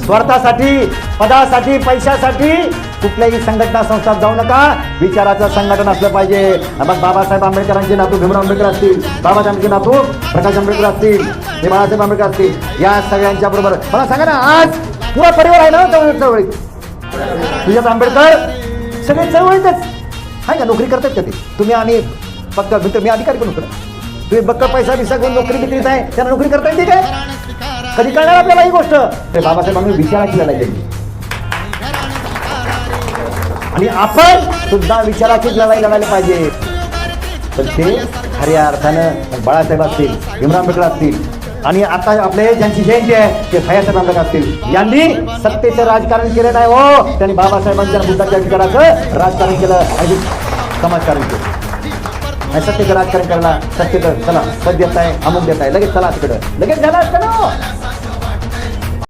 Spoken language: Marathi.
स्वार्थासाठी, पदासाठी, पैशासाठी कुठल्याही संघटना संस्थात जाऊ नका. विचाराचं संघटन असलं पाहिजे. मग बाबासाहेब आंबेडकरांचे नातू भीमराव आंबेडकर असतील, बाबासाहेबांचे नातू प्रकाश आंबेडकर असतील, हे बाळासाहेब आंबेडकर असतील, या सगळ्यांच्या बरोबर मला सांगा ना, आज पुरा परिवार आहे ना चळवळीत. तुझ्यात आंबेडकर सगळे चळवळीतच आहे का? नोकरी करतात का ते? तुम्ही आणि फक्त मित्र, मी अधिकारी पण होतो. तुम्ही बक्कळ पैसा बिसा घेऊन नोकरी बिक्रीत आहे, त्यांना नोकरी करता येते काय? कधी कळणार आपल्याला ही गोष्ट? ते बाबासाहेबांनी विचाराची लढाई लढली आणि आपण सुद्धा विचाराचीच लढाई लढायला पाहिजे. पण ते खऱ्या अर्थानं बाळासाहेब असतील, भीमराव आंबेडकर असतील आणि आता आपले ज्यांची जयंती आहे ते भैयासाहेब आंबेडकर असतील, यांनी सत्तेचं राजकारण केलं नाही हो. त्यांनी बाबासाहेबांच्या बुद्धाच्या विचाराचं राजकारण केलं आणि समाजकारण केलं. आणि सत्तेचं राजकारण करायला सत्तेचं चला पद देत आहे, अमुक देत आहे, लगेच चला तिकडं लगेच झालं असतं ना.